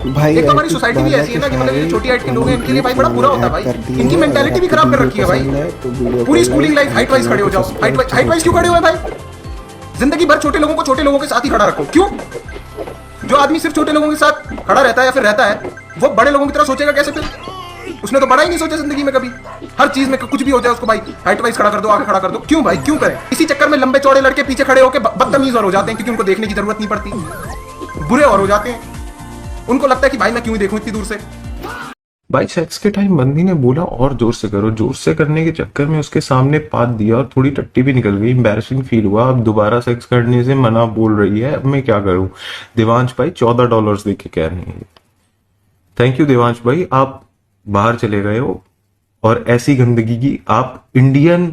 भाई एक तो हमारी एपिक सोसाइटी भी वाला ऐसी है के ना कि मतलब सारे ये छोटी हाइट के लोग हैं, इनके लिए भाई कम्युनिटीज बड़ा बुरा मैंने होता है हैक कर भाई। दी इनकी है। अगर मेंटालिटी भी आपको खराब कर वीडियो रखी है भाई। पसंद है तो वीडियो को पूरी स्कूलिंग लाइक लाइफ और हाइट वाइज खड़े चैनल हो को जाओ, सब्सक्राइब हाइट जरूर वाइज क्यों खड़े करें। हो भाई? जिंदगी भर छोटे लोगों को छोटे लोगों के साथ ही खड़ा रखो, क्यों? जो आदमी सिर्फ छोटे लोगों के साथ खड़ा रहता है या फिर रहता है, वो बड़े लोगों की तरह सोचेगा कैसे फिर? उसने तो बड़ा ही नहीं सोचा जिंदगी में कभी। हर चीज में कुछ भी हो जाए उसको भाई हाइट वाइज खड़ा कर दो, आगे खड़ा कर दो। क्यों भाई, क्यों करें? इसी चक्कर में लंबे चौड़े लड़के पीछे खड़े होकर बदतमीज और हो जाते हैं, क्योंकि उनको देखने की जरूरत नहीं पड़ती, बुरे और हो जाते हैं। उनको लगता है कि भाई मैं क्यों ही देखूं इतनी दूर से। भाई सेक्स के टाइम बंदी ने बोला और जोर से करो, जोर से करने के चक्कर में उसके सामने पात दिया और थोड़ी टट्टी भी निकल गई। एम्बैरेसिंग फील हुआ। अब दोबारा सेक्स करने से मना बोल रही है, अब मैं क्या करूं? देवांश भाई $14 दे के कह रहे हैं। थैंक यू देवांश भाई, आप बाहर चले गए हो और ऐसी गंदगी की आप इंडियन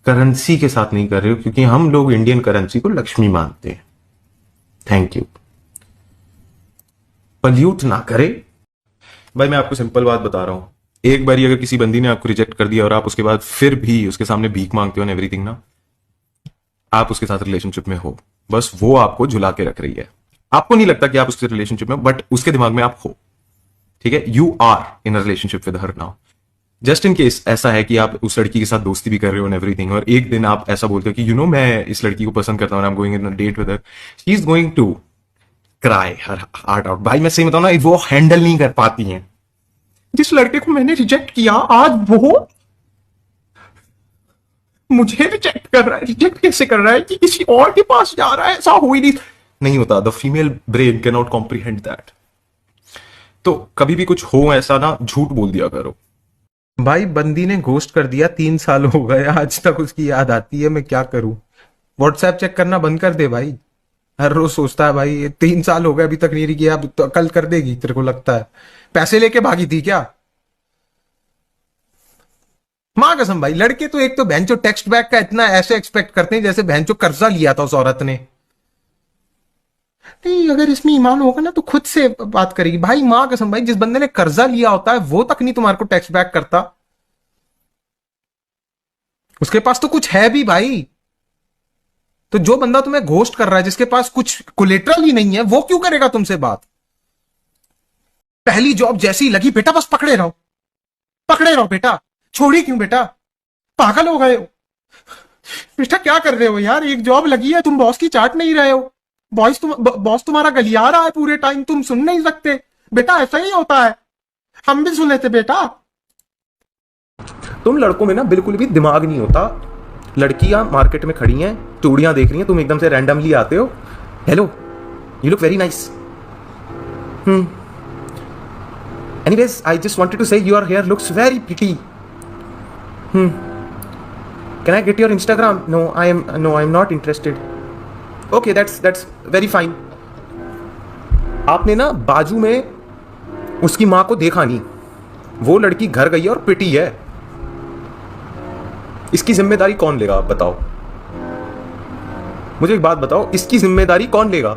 करेंसी के साथ नहीं कर रहे हो, क्योंकि हम लोग इंडियन करेंसी को लक्ष्मी मानते हैं। Thank you. पल्यूट ना करे। भाई मैं आपको सिंपल बात बता रहा हूं, एक बारी अगर किसी बंदी ने आपको रिजेक्ट कर दिया और आप उसके बाद फिर भी उसके सामने भीख मांगते हो ना एवरीथिंग ना, आप उसके साथ रिलेशनशिप में हो। बस वो आपको झुला के रख रही है। आपको नहीं लगता कि आप उसके रिलेशनशिप में, बट उसके दिमाग में आप हो। ठीक है, you are in a relationship with her now. Just in case ऐसा है कि आप उस लड़की के साथ दोस्ती भी कर रहे हो एंड एवरीथिंग, और एक दिन आप ऐसा बोलते हो कि मैं इस लड़की को पसंद करता हूं, I am going in date with her, she is going to cry her heart out. भाई मैं सही बताऊं ना, वो हैंडल नहीं कर पाती हैं। जिस लड़के को मैंने रिजेक्ट किया, आज वो मुझे रिजेक्ट कर रहा है। रिजेक्ट कैसे कर रहा है कि किसी और के पास जा रहा है? ऐसा हो ही नहीं होता। The female brain can not comprehend that. तो कभी भी कुछ हो ऐसा ना, झूठ बोल दिया करो। भाई बंदी ने घोस्ट कर दिया, 3 साल हो गए, आज तक उसकी याद आती है, मैं क्या करूं? व्हाट्सएप चेक करना बंद कर दे भाई। हर रोज सोचता है भाई, 3 साल हो गए अभी तक नहीं किया, अब तो कल कर देगी तेरे को लगता है? पैसे लेके भागी थी क्या? मां कसम भाई, लड़के तो एक तो बहनचो टेक्स्ट बैक का इतना ऐसे एक्सपेक्ट करते हैं जैसे बहनचो कर्जा लिया था उस औरत ने। नहीं, अगर इसमें ईमान होगा ना तो खुद से बात करेगी। भाई मां कसम भाई, जिस बंदे ने कर्जा लिया होता है वो तक नहीं तुम्हारे को टेक्स्ट बैक करता। उसके पास तो कुछ है भी भाई। तो जो बंदा तुम्हें घोस्ट कर रहा है, जिसके पास कुछ कोलेटरल ही नहीं है, वो क्यों करेगा तुमसे बात? पहली जॉब जैसी लगी बेटा, बस पकड़े रहो, पकड़े रहो बेटा। छोड़ी क्यों बेटा? पागल हो गए हो बेटा? क्या कर रहे हो यार? एक जॉब लगी है, तुम बॉस की चाट नहीं रहे हो। बॉस तुम्हारा गलिया रहा है पूरे टाइम, तुम सुन नहीं सकते बेटा? ऐसा ही होता है, हम भी सुने थे बेटा। तुम लड़कों में ना बिल्कुल भी दिमाग नहीं होता। लड़कियां मार्केट में खड़ी हैं, चूड़ियां देख रही हैं, तुम एकदम से रैंडमली आते हो, hello you look very nice. Anyways I just wanted to say your hair looks very pretty. Can I get your Instagram? No I am not interested. Okay that's very fine. आपने ना बाजू में उसकी मां को देखा नहीं, वो लड़की घर गई है और पिटी है। इसकी जिम्मेदारी कौन लेगा आप बताओ? मुझे एक बात बताओ, इसकी जिम्मेदारी कौन लेगा?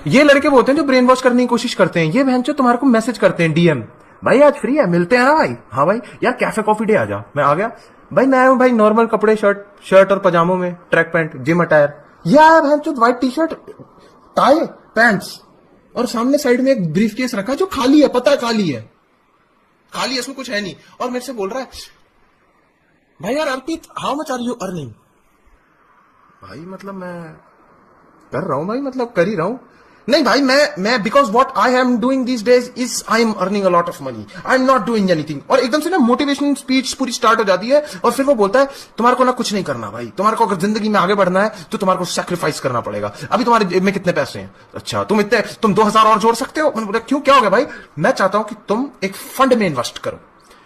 ये लड़के वो होते हैं जो ब्रेन वॉश करने की कोशिश करते हैं। ये बहनचोद तुम्हारे को मैसेज करते हैं डीएम, भाई आज फ्री है, मिलते हैं ना भाई? हाँ भाई यार, कैफे कॉफी डे आ जा। मैं आ गया भाई, मैं आया हूँ भाई नॉर्मल कपड़े, शर्ट और पजामों में, ट्रैक पैंट, जिम अटायर। ये आया बहनचोद white T shirt, tie, pants, और सामने साइड में एक ब्रीफ केस रखा जो खाली है, पता है खाली है, खाली है, इसमें कुछ है नहीं। और मेरे से बोल रहा है भाई यार Arpit, how much are you earning? भाई मतलब मैं कर रहा हूं भाई, मतलब कर ही रहा हूं। नहीं भाई, मैं because what I am doing this days is I am earning a lot of money, I am not doing anything. और एकदम से ना मोटिवेशनल स्पीच पूरी स्टार्ट हो जाती है, और फिर वो बोलता है तुम्हारे को ना कुछ नहीं करना भाई, तुम्हारे को अगर जिंदगी में आगे बढ़ना है तो तुम्हारे को सैक्रिफाइस करना पड़ेगा। अभी तुम्हारे जेब में कितने पैसे हैं? अच्छा तुम 2000 और जोड़ सकते हो? मैंने बोला क्यों, क्या हो गया भाई? मैं चाहता हूं कि तुम एक फंड में इन्वेस्ट करो,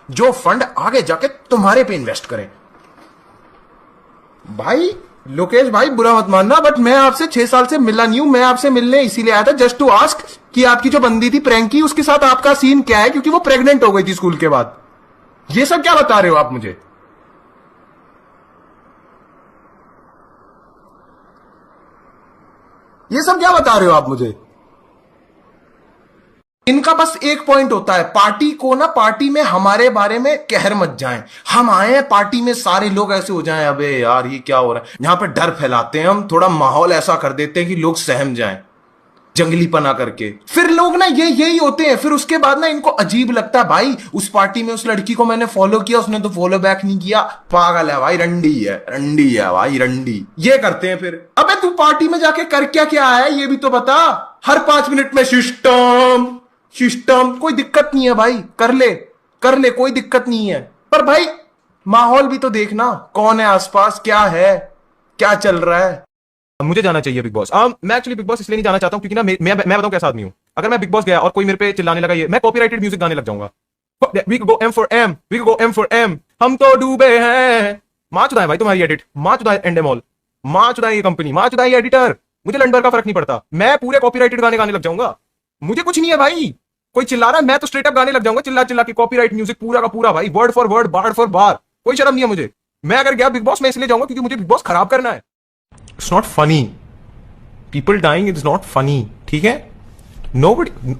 जो फंड आगे जाके तुम्हारे पे इन्वेस्ट करें। भाई लोकेश भाई बुरा मत मानना, बट मैं आपसे 6 साल से मिला नहीं हूं। मैं आपसे मिलने इसीलिए आया था, जस्ट टू आस्क कि आपकी जो बंदी थी प्रैंकी, उसके साथ आपका सीन क्या है, क्योंकि वो प्रेग्नेंट हो गई थी स्कूल के बाद। ये सब क्या बता रहे हो आप मुझे? ये सब क्या बता रहे हो आप मुझे? इनका बस एक पॉइंट होता है, पार्टी को ना, पार्टी में हमारे बारे में कहर मत जाएं। हम आए हैं पार्टी में, सारे लोग ऐसे हो जाएं, अबे यार ये क्या हो रहा है, यहां पे डर फैलाते हैं हम, थोड़ा माहौल ऐसा कर देते हैं कि लोग सहम जाएं। जंगली पना करके। फिर लोग ना यही होते हैं, फिर उसके बाद ना इनको अजीब लगता है भाई उस पार्टी में उस लड़की को मैंने फॉलो किया, उसने तो फॉलो बैक नहीं किया, पागल है भाई, रंडी है भाई, रंडी। ये करते हैं फिर। अबे तू पार्टी में जाके कर क्या है ये भी तो बता। हर 5 मिनट में सिस्टम, कोई दिक्कत नहीं है भाई, कर ले, कोई दिक्कत नहीं है, पर भाई माहौल भी तो देखना, कौन है आसपास, क्या है, क्या चल रहा है। मुझे जाना चाहिए बिग बॉस। मैं एक्चुअली बिग बॉस इसलिए नहीं जाना चाहता हूं क्योंकि ना मैं बताऊं कैसा आदमी हूं। अगर मैं बिग बॉस गया और कोई मेरे पे चिल्लाने लगा, ये मैं कॉपीराइटेड म्यूजिक गाने लग जाऊंगा। We go M for M, we go M for M, हम तो डूबे हैं। मां चुदा है भाई तुम्हारी एडिट, मां चुदा है एंडेमॉल, मां चुदा है ये कंपनी, मां चुदा है ये एडिटर। मुझे लंडर का फर्क नहीं पड़ता, मैं पूरे कॉपीराइटेड गाने गाने लग जाऊंगा। मुझे कुछ नहीं है भाई, कोई चिल्ला रहा है मैं तो स्ट्रेट अप गाने लग जाऊंगा, चिल्ला के कॉपीराइट म्यूजिक पूरा का पूरा भाई, word for word, bar for बार, कोई शर्म नहीं है मुझे। मैं अगर गया बिग बॉस में इसलिए जाऊंगा क्योंकि मुझे बिग बॉस खराब करना है। It's not funny, people dying is not funny, ठीक है। नोबडी,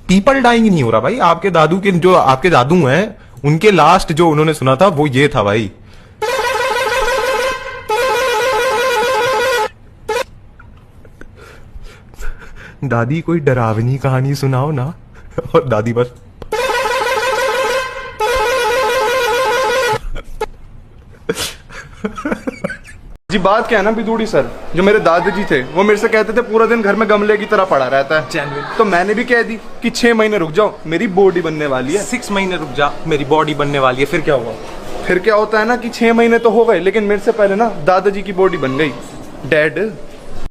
पीपल डाइंग नहीं हो रहा भाई। आपके दादू के जो आपके दादू हैं उनके लास्ट जो उन्होंने सुना था वो ये था भाई। दादी कोई डरावनी कहानी सुनाओ ना, और दादी बस जी बात क्या है ना बिदूड़ी सर, जो मेरे दादाजी थे वो मेरे से कहते थे पूरा दिन घर में गमले की तरह पड़ा रहता है। तो मैंने भी कह दी कि 6 महीने रुक जाओ, मेरी बॉडी बनने वाली है। 6 महीने रुक जा, मेरी बॉडी बनने वाली है। फिर क्या हुआ? फिर क्या होता है ना कि 6 महीने तो हो गए, लेकिन मेरे से पहले ना दादाजी की बॉडी बन गई। डैड